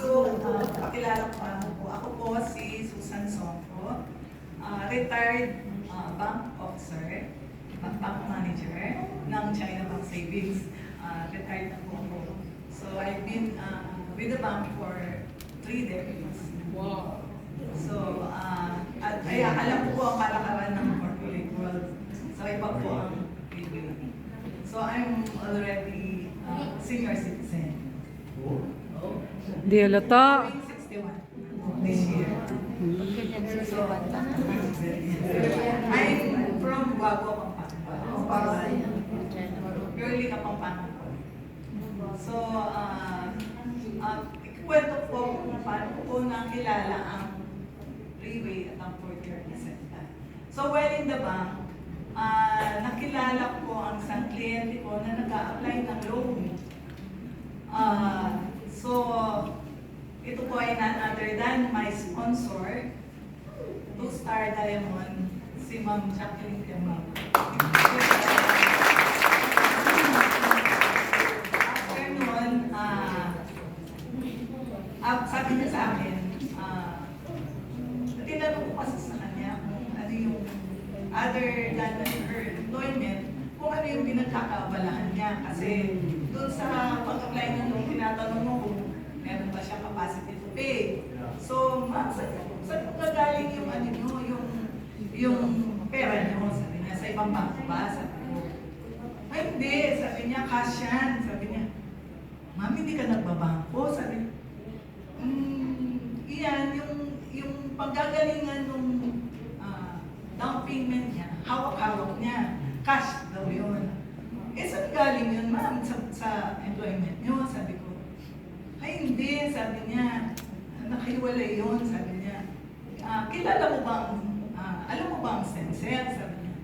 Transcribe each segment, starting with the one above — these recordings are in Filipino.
Pakilala ko ako po. Ako po si Susan Sonco, retired bank officer, bank manager ng China Bank Savings. Retired na po ako. So I've been with the bank for 3 decades. Wow. So, alam ko po ang kalakaran ng corporate world. So, iba po ang PBA. So, I'm already senior citizen. Di halata. 61 this year. So, I'm from Guago, Pampanga. Purely Kapampangan po. So, ikwento po kung paano ko nakilala ang freeway at ang 4-year Isenta. So, while in the bank, nakilala ko ang isang kliyente ko na nag-a-apply ng loan. So, ito po ay none other than my sponsor, 2-star Diamond, si Ma'am Jacqueline Tiamang. After nun, sabi niya sa akin, tinanong ko kasi sa kanya kung ano yung other than her employment, kung ano yung pinagkakaabalahan niya. Kasi doon sa pag-apply na nung tinatanong mo kung meron ba siya capacity to pay. So, ma'am, saan gagaling yung ano nyo, yung pera nyo? Sabi niya, sa ibang bangko ba? Sabi ko, ay hindi. Sabi niya, cash yan. Sabi niya, ma'am, hindi ka nagbabangko? Sabi niya, iyan, yung paggagalingan nung down payment niya, hawak-hawak niya, cash daw yun. Saan galing yun, ma'am, sa employment niyo? Sabi ko, ay hindi, sabi niya, nakiwalay yun, sabi niya. Kilala mo bang, alam mo bang Sensei? Sabi niya.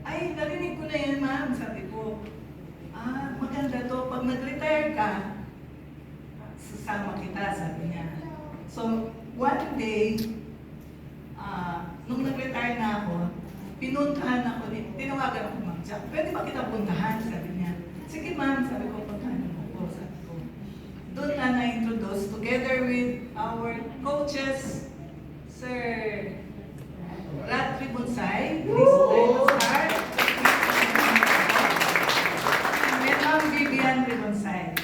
Ay, narinig ko na yan, ma'am, sabi ko. Maganda to, pag nag-retire ka, sasama kita, sabi niya. So, one day, nung nag-retire na ako, pinuntahan ako, tinawagan ako, Ma'am Jack, pwede ba kita puntahan? Sabi niya. Sige, ma'am, sabi ko, puntahan mo ako, sabi ko. Doon na na-introduce, together with our coaches, Sir Rat Ribonsay, Star, and Ma'am Vivian Ribonsay.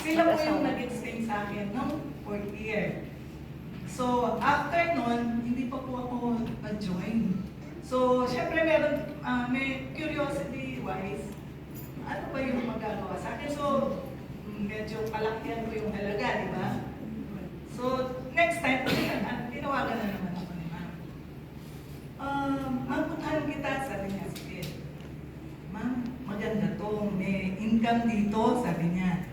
Sila po yung nag-explain sa akin nung 4th year. So, after nun, hindi pa po ako nag-join. So, syempre may curiosity-wise, ano ba yung magagawa sa akin? So, medyo kalakihan ko yung halaga, di ba? So, next time, tinawagan na naman ako ni ma'am. Ma'am, puntahan kita, sabi niya, sige. Ma'am, maganda to, may income dito, sabi niya.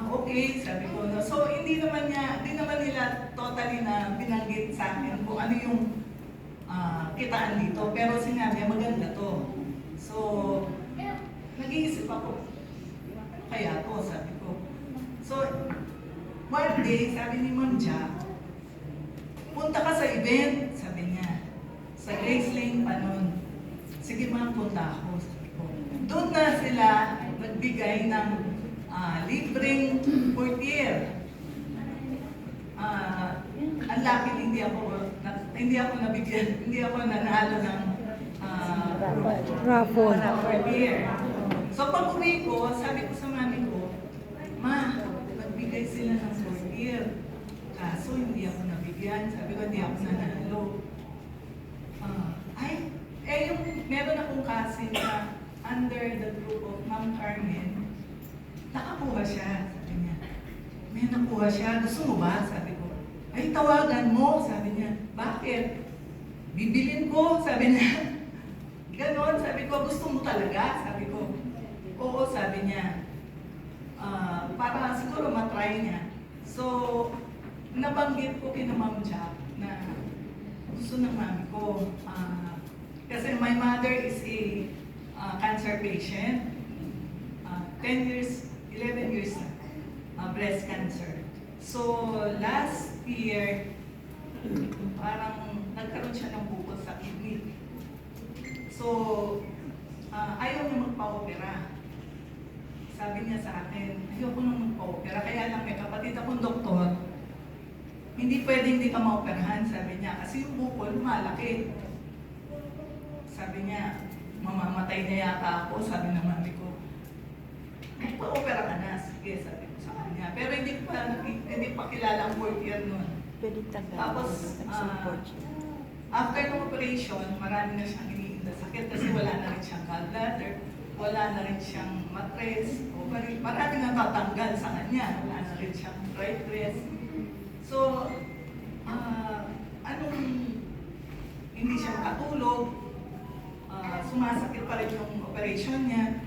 Okay, sabi ko. No? So, hindi naman nila totally na binanggit sa akin kung ano yung kitaan dito. Pero sinabi niya, maganda to. So, nag-iisip ako, ano kaya to, sabi ko. So, one day, sabi ni Ma'am Jack, punta ka sa event, sabi niya. Sa Grace Lane pa nun. Sige ma'am, punta ako, sabi ko. Doon na sila nagbigay ng libreng 4th year. Ang laki hindi ako nabigyan, hindi ako nanalo ng Raffle. 4th year. So pag uwi ko, sabi ko sa mami ko, ma, nagbigay sila ng 4th year. Kaso hindi ako nabigyan, sabi ko hindi ako nanalo. Yung meron akong cousin na under the group of Ma'am Carmen, nakakuha siya, sabi niya. May nakuha siya, gusto mo ba? Sabi ko, ay tawagan mo, sabi niya. Bakit? Bibilin ko, sabi niya. Ganon, sabi ko, gusto mo talaga? Sabi ko, oo, sabi niya. Para siguro matry niya. So, nabanggit ko kina Ma'am Jack na gusto ng mami ko. Kasi my mother is a cancer patient. 11 years na, breast cancer. So, last year, parang nagkaroon siya ng bukol sa kidney. So, ayaw niya magpa-opera. Sabi niya sa akin, hindi pwedeng di ka maoperahan, sabi niya, kasi yung bukol lumalaki. Sabi niya, mamamatay na yata ako, sabi ng mami ko. Pa-opera ka na, sige, sabi ko sa kanya. Pero hindi pa kilala ang 4th year nun. Pwede tagal. Tapos, after ng operation, marami na siyang iniinda sakit kasi wala na rin siyang gallbladder, wala na rin siyang matres, marami na tatanggal sa kanya, wala na rin siyang right breast. So, hindi siya makatulog, sumasakit pa rin yung operation niya.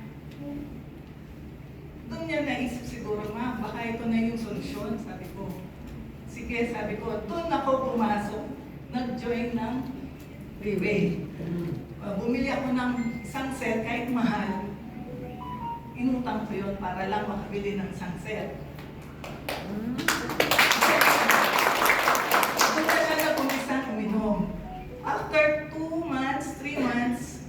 Doon niya naisip siguro, ma, baka ito na yung solusyon, sabi ko. Sige, sabi ko, doon ako pumasok, nag-join ng Freeway. Bumili ako ng isang set, kahit mahal, inutang ko yun para lang makabili ng isang set. Doon na siya nag-umpisang uminom. After 2 months, 3 months,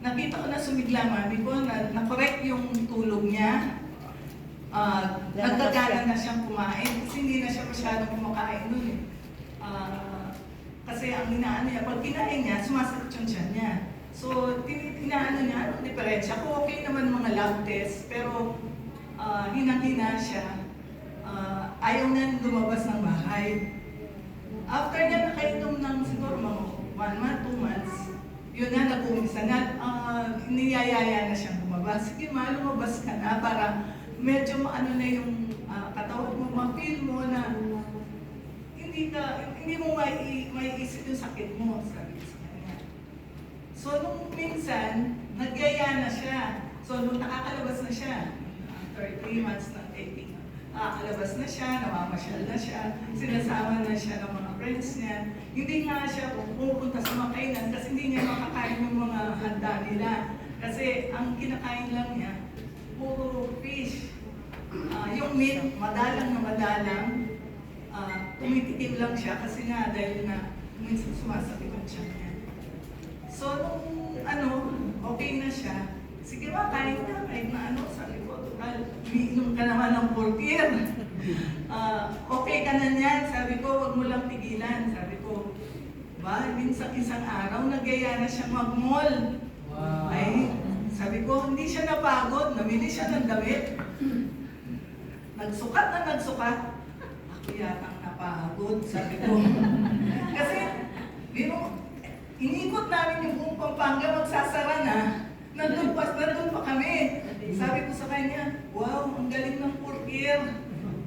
nakita ko na sumigla mami ko, na-correct yung tulog niya. Nagkagana na siyang kumain kasi hindi na siya masyadong kumakain nun eh. Kasi ang inaano niya, pag kinain niya, sumasakit yung tiyan niya. So, inaano niya, anong diferensya? Kung okay naman mga lab test, pero hinang-hina siya. Ayaw niya lumabas ng bahay. After niya nakainom ng siguro mga 1 month, 2 months, yun na, nag-umpisa na, niyayaya na siyang lumabas. Sige ma, lumabas ka na para medyo maano na yung katawan mo, ma-feel mo na hindi mo maiisip yung sakit mo, sabi ko sa kanya. So, nung minsan, nagyaya na siya. So, nung nakakalabas na siya, after 3 months ng taping, nakakalabas na siya, namamasyal na siya, sinasama na siya ng mga friends niya. Hindi nga siya pupunta sa mga kainan kasi hindi niya makakain yung mga handa nila. Kasi ang kinakain lang niya, puro fish. Yung meat, madalang na madalang, tumitikim lang siya kasi nga dahil na minsan sumasakit ang tiyan niya. So, nung okay na siya, sige ba, kain na, kahit na sabi ko, total, umiinom ka naman ng 4th year. Okay ka na niyan, sabi ko, wag mo lang pigilan, sabi ko. Ba, minsan isang araw, nagyaya na siya mag-mall. Wow. Ay, sabi ko, hindi siya napagod, namili siya ng damit. Nagsukat na nagsukat. Ako yatang napagod, sabi ko. Kasi, inikot namin yung buong Pampanga, magsasara na. Nandun pa kami. Sabi ko sa kanya, wow, ang galing ng 4th year.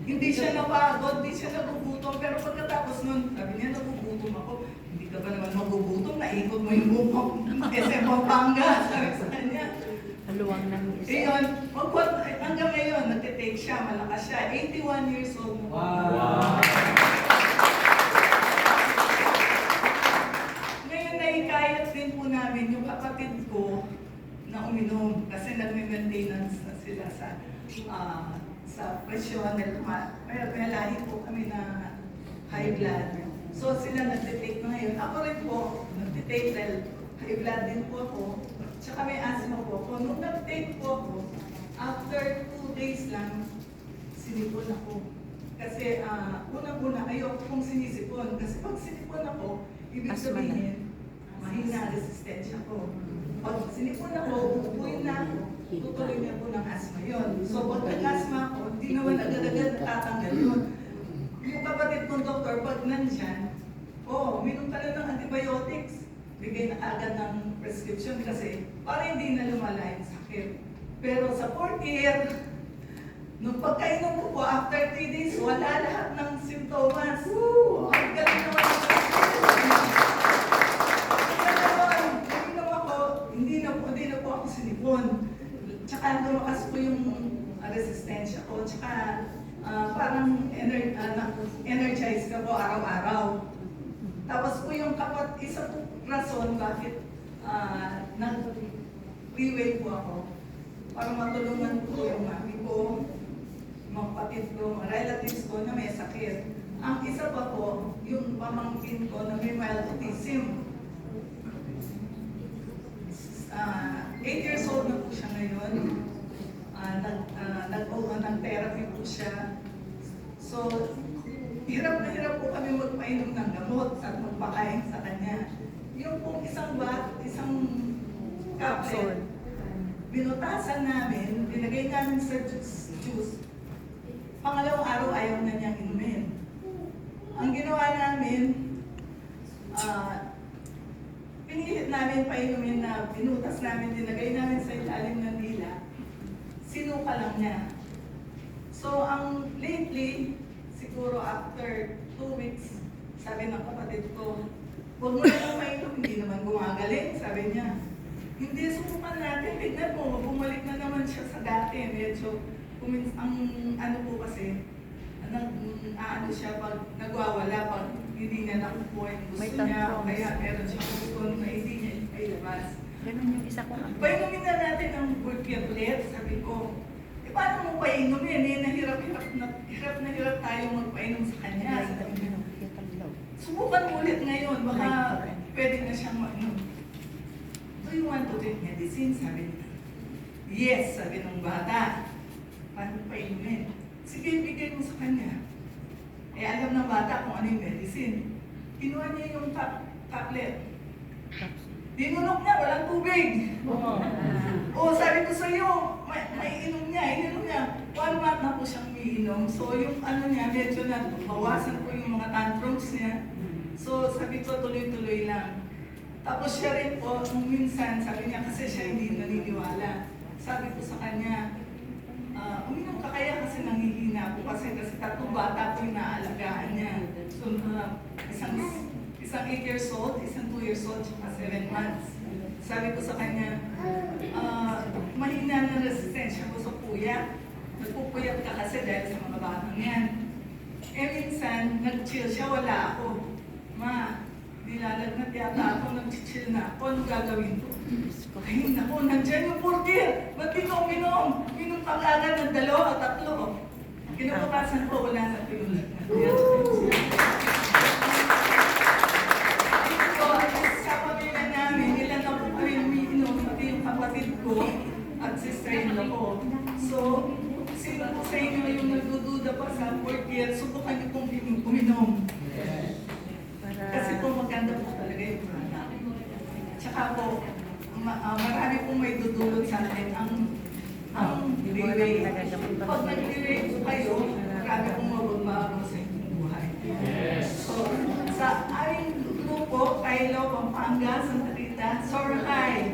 Hindi siya napagod, hindi siya nagugutom. Pero pagkatapos nun, sabi niya, nagugutom ako. Hindi ka ba naman magugutom? Naikot mo yung buong SM Pampanga. Sabi sa kanya. Haluang ng isa. Ayun, hanggang ngayon, nagtitake siya, malakas siya. 81 years old. Wow! Ngayon, nahikayat din po namin yung kapatid ko na uminom kasi nagme-maintenance na sila sa presyon. May lahi po kami na high blood. So sila nagtitake na ngayon. Ako rin po, nagtitake dahil high blood din po ako. Tsaka may asthma po ako. Nung nag-take po ako, after 2 days lang, sinipon ako. Kasi unang-una ayoko kung sinisipon. Kasi pag sinipon ako, ibig sabihin, mahina resistensya ko. Pag sinipon ako, uupuin na ako, tutuloy niya po ng asthma yun. So pag nag-asthma ako, hindi naman agad-agad natatanggal yun. Yung kapatid kong doktor, pag nandyan, minum ka na ng antibiotics. Bigay na agad ng prescription kasi para hindi na lumala yung sakit. Pero sa 4th year, nung pagkainom ko po, after 3 days, wala lahat ng simptomas. Ang galing naman siya. Hindi na po ako sinipon. Tsaka lumakas po yung resistensya ko. Tsaka parang energized ka po araw-araw. Tapos po yung isa po rason bakit nag-freeway po ako para matulungan po yung mami ko, mga kapatid ko, mga relatives ko na may sakit. Ang isa pa po, yung pamangkin ko na may mild autism. 8 years old na po siya ngayon. Nag-therapy po siya. So, hirap na hirap po kami magpainom ng gamot at magpakain sa kanya. Yung pong isang capsule, binutasan namin, binagay namin sa juice. Pangalawang araw ayaw na niyang inumin. Ang ginawa namin, pinilit namin painumin na binutas namin, dinagay namin sa ilalim ng dila, sinuka lang niya. So, ang lately, siguro after 2 weeks, sabi ng kapatid ko, huwag mo naman mainom, hindi naman gumagaling, sabi niya. Hindi, subukan natin, tignan mo, bumalik na naman siya sa dati. Medyo, ang ano po kasi, ano siya, pag nagwawala, pag hindi niya nakukuha yung May gusto niya, tantrums. kaya meron siya gusto na hindi niya ilabas. Ganun yung isa kong apo. Painumin na natin ng Burkiatlet, sabi ko. Paano mo painumin? Hirap na hirap tayo magpainom sa kanya. Sabi niya, subukan mo ulit ngayon, baka pwede na siyang mainom. Do you want to take medicine? Sabi niya. Yes, sabi ng bata. Paano painumin? Sige, bigay mo sa kanya. Eh, alam ng bata kung ano yung medicine. Kinuha niya yung tablet. Dinunok niya, walang tubig. O, sabi ko sa'yo, may inom niya. Ininom niya. 1 month na po siyang umiinom. So, yung ano niya, medyo na bawasan po yung mga tantrums niya. So, sabi ko, tuloy-tuloy lang. Tapos siya rin po, nung minsan, sabi niya, kasi siya hindi naniniwala. Sabi ko sa kanya, uminom ka kaya kasi nanghihina po kasi 3 bata po yung naalagaan niya. So, isang 8 years old, isang 2 years old, tsaka 7 months. Sabi ko sa kanya, mahina ng resistensya ko sa puyat. Nagpupuyat ka kasi dahil sa mga batang yan. Eh minsan, nag-chill siya, wala ako. Ma, nilalagnat yata ako, nag-chill na ako, ano gagawin ko? Ay, naku, nandyan yung burger. Ba't di ka uminom? Uminom pa kagad ng 2 o 3. Kinabukasan ko, wala na po yung lagnat. So, sa pamilya namin, nila na po kami umiinom, pati yung kapatid ko at sister-in-law ko. So, sino po sa inyo yung nagdududa pa sa burger, subukan niyo pong uminom. Kasi po maganda po talaga yung product. Tsaka po, marami pong may dudulot sa atin ang relay. Pag nag-relay po kayo, marami pong magbabago sa inyong buhay. So, sa aming grupo, Kailo, Pampanga, Santa Rita, Sorocay,